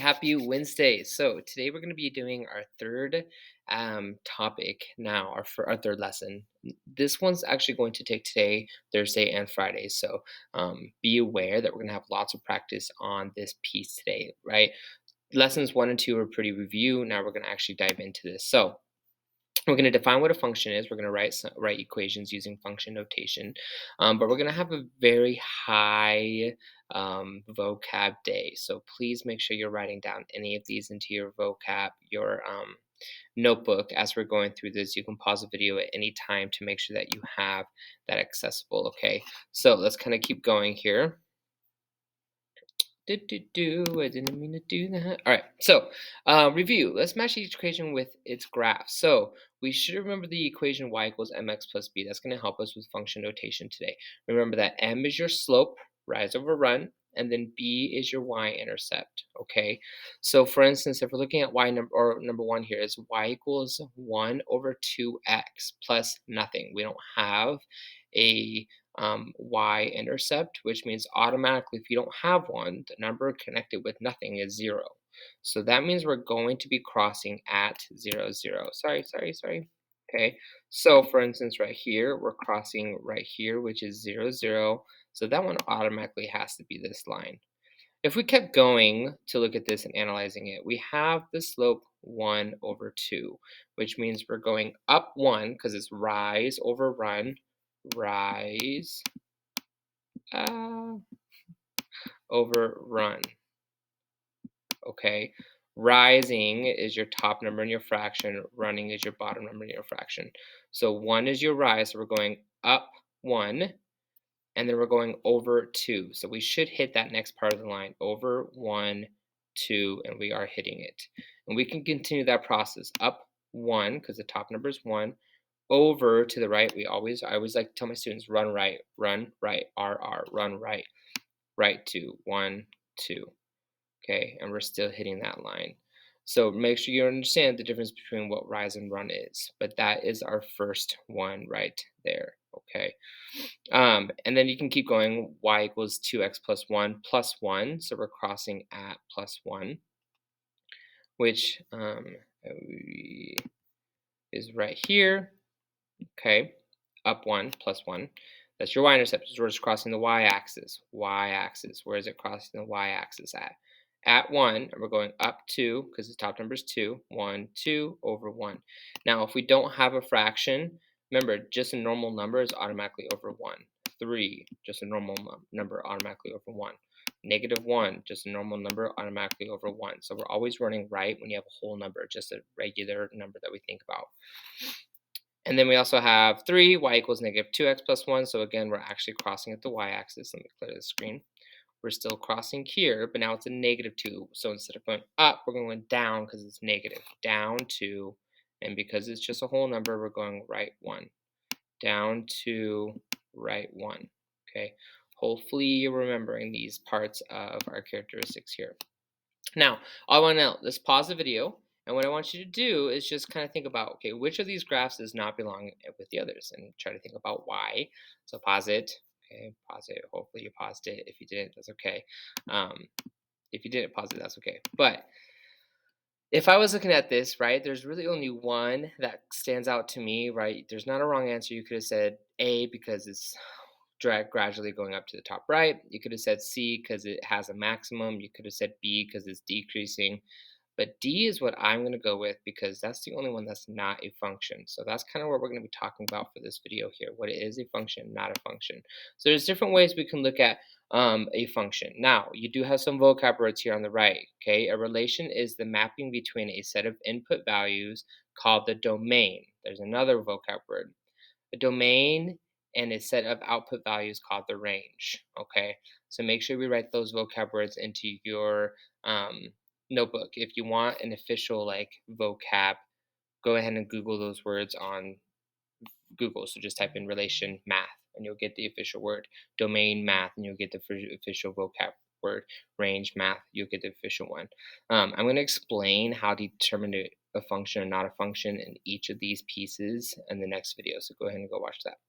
Happy Wednesday. So today we're going to be doing our third topic now, our third lesson. This one's actually going to take today, Thursday, and Friday. So be aware that we're going to have lots of practice on this piece today, right? Lessons 1 and 2 are pretty review. Now we're going to actually dive into this. So we're going to define what a function is. We're going to write equations using function notation, but we're going to have a very high vocab day. So please make sure you're writing down any of these into your vocab, your notebook as we're going through this. You can pause the video at any time to make sure that you have that accessible. Okay, so let's kind of keep going here. I didn't mean to do that. All right, so review. Let's match each equation with its graph. So we should remember the equation y equals mx plus b. That's going to help us with function notation today. Remember that m is your slope, rise over run, and then b is your y-intercept, okay? So for instance, if we're looking at number one here is y equals 1 over 2x plus nothing. We don't have a y-intercept, which means automatically if you don't have one, the number connected with nothing is 0. So that means we're going to be crossing at 0, 0. Sorry. Okay, so for instance, right here, we're crossing right here, which is 0, 0. So that one automatically has to be this line. If we kept going to look at this and analyzing it, we have the slope 1 over 2, which means we're going up 1 because it's rise over run, rise uh, over run. Okay, rising is your top number in your fraction, running is your bottom number in your fraction. So 1 is your rise, so we're going up 1, and then we're going over 2. So we should hit that next part of the line, over 1, 2, and we are hitting it. And we can continue that process up 1, because the top number is 1, over to the right. I always like to tell my students, run right, RR, run right, right 2, 1, 2. Okay, and we're still hitting that line. So make sure you understand the difference between what rise and run is. But that is our first one right there. Okay. And then you can keep going. Y equals 2x plus 1. So we're crossing at plus 1, which is right here. Okay. Up 1, plus 1. That's your y-intercept. So we're just crossing the y-axis. Y-axis. Where is it crossing the y-axis at? At 1, and we're going up 2, because the top number is 2. 1, 2 over 1. Now, if we don't have a fraction, remember, just a normal number is automatically over 1. 3, just a normal number, automatically over 1. -1, just a normal number, automatically over 1. So we're always running right when you have a whole number, just a regular number that we think about. And then we also have 3, y equals -2x plus 1. So again, we're actually crossing at the y-axis. Let me clear the screen. We're still crossing here, but now it's a -2. So instead of going up, we're going down because it's negative. Down 2, and because it's just a whole number, we're going right 1. Down 2, right 1. Okay. Hopefully you're remembering these parts of our characteristics here. Now, I want to know, let's pause the video. And what I want you to do is just kind of think about, okay, which of these graphs does not belong with the others? And try to think about why. So pause it. Okay, pause it. Hopefully you paused it. If you didn't, that's okay. If you didn't pause it, that's okay. But if I was looking at this, right, there's really only one that stands out to me, right? There's not a wrong answer. You could have said A because it's gradually going up to the top right. You could have said C because it has a maximum. You could have said B because it's decreasing. But D is what I'm going to go with because that's the only one that's not a function. So that's kind of what we're going to be talking about for this video here. What is a function, not a function. So there's different ways we can look at a function. Now, you do have some vocab words here on the right. Okay, a relation is the mapping between a set of input values called the domain. There's another vocab word. A domain and a set of output values called the range. Okay, so make sure we write those vocab words into your notebook. If you want an official like vocab, go ahead and Google those words on Google. So just type in relation math and you'll get the official word. Domain math and you'll get the official vocab word. Range math, you'll get the official one. I'm going to explain how to determine a function or not a function in each of these pieces in the next video. So go ahead and go watch that.